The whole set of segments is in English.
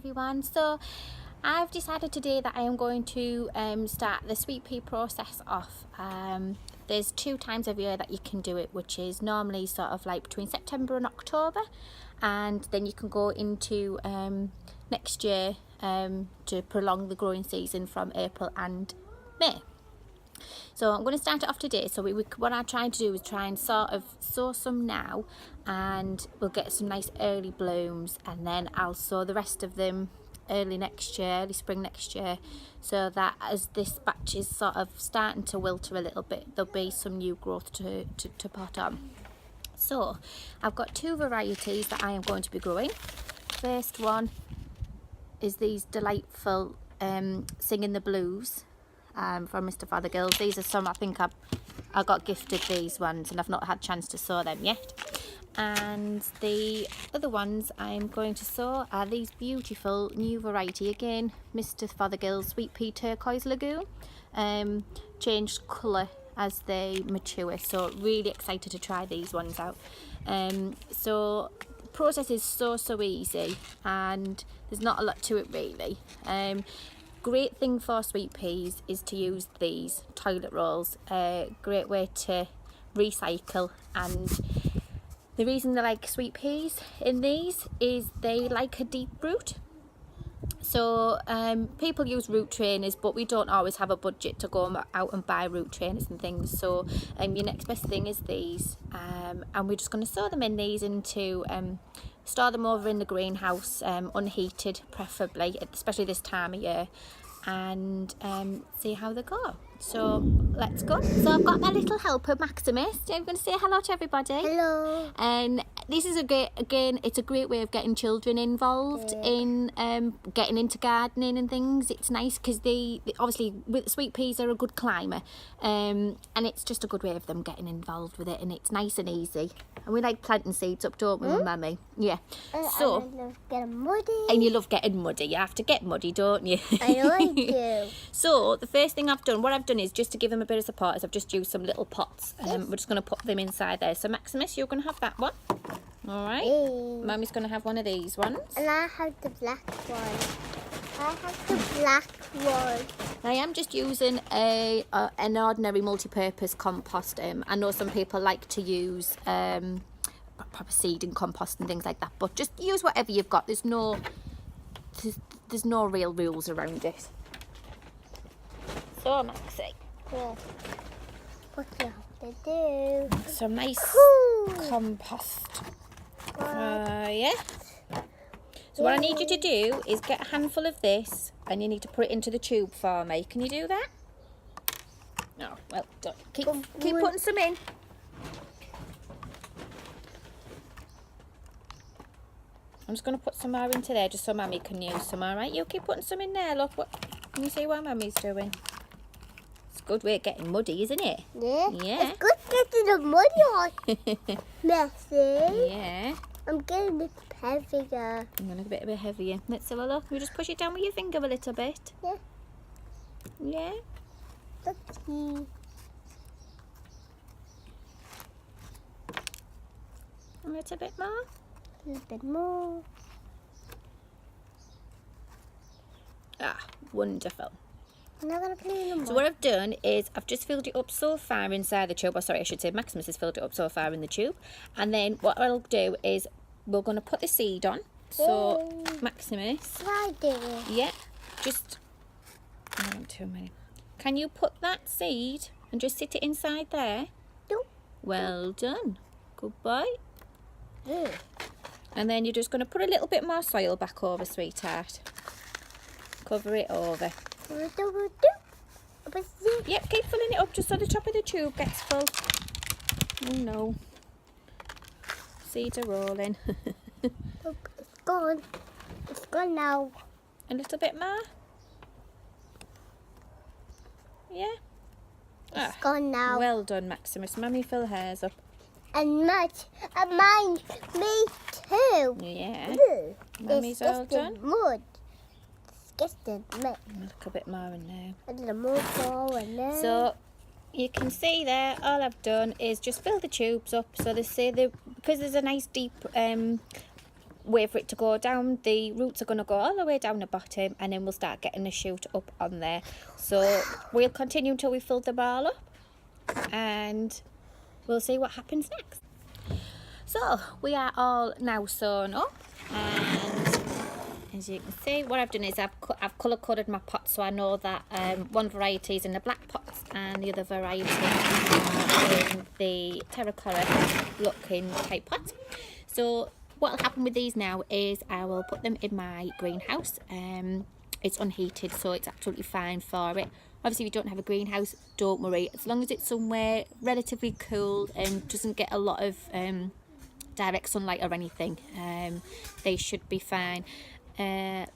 everyone. So I've decided today that I am going to start the sweet pea process off. There's 2 times of year that you can do it, which is normally sort of like between September and October, and then you can go into next year to prolong the growing season from April and May. So I'm going to start it off today. So what I'm trying to do is try and sort of sow some now, and we'll get some nice early blooms, and then I'll sow the rest of them early next year, early spring next year, so that as this batch is sort of starting to wilter a little bit, there'll be some new growth to pot on. So I've got 2 varieties that I am going to be growing. First one is these delightful Singing the Blues from Mr. Fothergill's. These are some, I think I got gifted these ones, and I've not had a chance to sow them yet. And the other ones I'm going to sow are these beautiful new variety, again Mr. Fothergill's Sweet Pea Turquoise Lagoon, changed colour as they mature, so really excited to try these ones out. So the process is so easy, and there's not a lot to it really. Great thing for sweet peas is to use these toilet rolls. Great way to recycle, and the reason they like sweet peas in these is they like a deep root. So people use root trainers, but we don't always have a budget to go out and buy root trainers and things. So your next best thing is these, and we're just going to sow them in these into store them over in the greenhouse, unheated preferably, especially this time of year, and see how they go. So let's go. So I've got my little helper Maximus. I'm going to say hello to everybody. Hello. And this is it's a great way of getting children involved in getting into gardening and things. It's nice because they obviously, with sweet peas, are a good climber, and it's just a good way of them getting involved with it, and it's nice and easy. And we like planting seeds up, don't we, Mummy? Yeah. So, and I love getting muddy. And you love getting muddy. You have to get muddy, don't you? I like you. So the first thing what I've done is, just to give them a bit of support, is I've just used some little pots, and we're just going to put them inside there. So Maximus, you're going to have that one. All right. Hey. Mummy's going to have one of these ones. And I have the black one. I have the black one. I am just using an ordinary multi-purpose compost. I know some people like to use proper seed and compost and things like that, but just use whatever you've got. There's no real rules around it. So Maxie, Yeah. What do you have to do? some nice compost. Yeah. So what I need you to do is get a handful of this, and you need to put it into the tube for me. Can you do that? No, well done. Keep putting some in. I'm just going to put some more into there just so Mummy can use some, alright? You keep putting some in there, look. Can you see what Mummy's doing? It's a good way of getting muddy, isn't it? Yeah. Yeah. It's good getting the muddy on. Messy. Yeah. I'm getting a bit heavier. I'm going to get a bit heavier. Let's have a look. You just push it down with your finger a little bit. Yeah. Yeah. Okay. A little bit more. A little bit more. Ah, wonderful. I'm not going to clean them So what I've done is I've just filled it up so far inside the tube. Or sorry, I should say Maximus has filled it up so far in the tube. And then what I'll do is we're going to put the seed on. So Maximus, Try it. yeah, just, I don't want too many. Can you put that seed and just sit it inside there? Do. Well done. Goodbye. Yeah. And then you're just going to put a little bit more soil back over, sweetheart. Cover it over. Yep, keep filling it up just so the top of the tube gets full. Oh no. Seeds are rolling. Oh, it's gone. It's gone now. A little bit more. Yeah. It's gone now. Well done, Maximus. Mummy, fill hers up. And mine, me too. Yeah. Ooh, Mummy's all done. Mud. Disgusting. A little bit more in there. A little more in there. So you can see there, all I've done is just fill the tubes up. So they say because there's a nice deep wait for it to go down. The roots are going to go all the way down the bottom, and then we'll start getting the shoot up on there. So we'll continue until we fill them all up, and we'll see what happens next. So we are all now sown up, and as you can see, what I've done is I've colour coded my pots, so I know that one variety is in the black pots and the other variety is in the terracotta looking type pots. So what will happen with these now is I will put them in my greenhouse. It's unheated, so it's absolutely fine for it. Obviously, if you don't have a greenhouse, don't worry. As long as it's somewhere relatively cool and doesn't get a lot of direct sunlight or anything, they should be fine.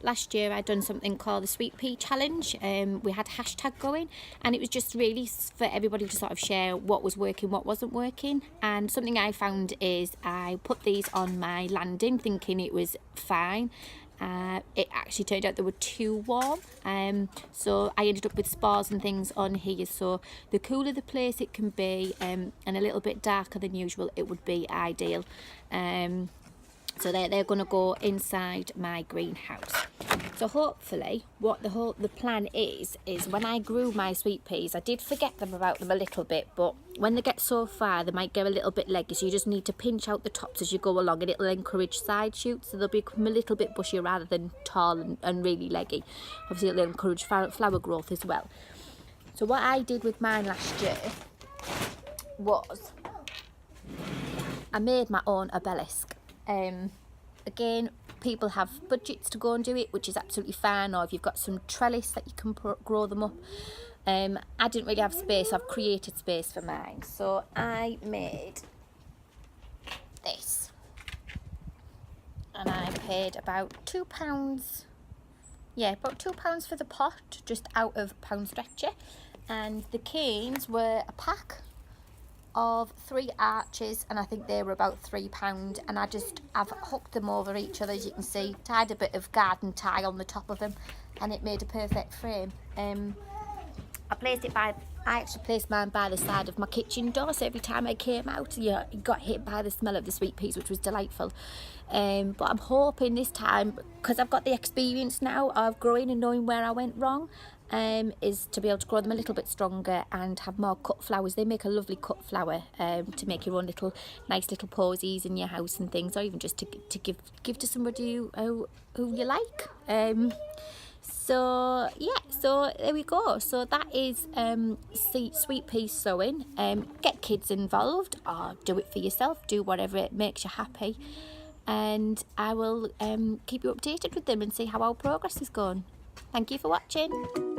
Last year I'd done something called the Sweet Pea Challenge. We had a hashtag going, and it was just really for everybody to sort of share what was working, what wasn't working. And something I found is I put these on my landing thinking it was fine. It actually turned out they were too warm, so I ended up with spores and things on here. So the cooler the place it can be, and a little bit darker than usual, it would be ideal. So they're going to go inside my greenhouse. So hopefully what the plan is when I grew my sweet peas, I did forget about them a little bit, but when they get so far they might get a little bit leggy, so you just need to pinch out the tops as you go along, and it'll encourage side shoots, so they'll become a little bit bushy rather than tall and really leggy. Obviously it'll encourage flower growth as well. So what I did with mine last year was I made my own obelisk. Again, people have budgets to go and do it, which is absolutely fine, or if you've got some trellis that you can grow them up. I didn't really have space, so I've created space for mine. So I made this, and I paid about £2, about £2 for the pot, just out of Pound Stretcher. And the canes were a pack of 3 arches, and I think they were about £3, and I've hooked them over each other, as you can see, tied a bit of garden tie on the top of them, and it made a perfect frame. I actually placed mine by the side of my kitchen door, so every time I came out, it got hit by the smell of the sweet peas, which was delightful. But I'm hoping this time, because I've got the experience now of growing and knowing where I went wrong, is to be able to grow them a little bit stronger and have more cut flowers. They make a lovely cut flower to make your own nice little posies in your house and things, or even just to give to somebody who you like. So yeah, so there we go. So that is sweet pea sowing. Get kids involved, or do it for yourself. Do whatever it makes you happy, and I will keep you updated with them and see how our progress is going. Thank you for watching.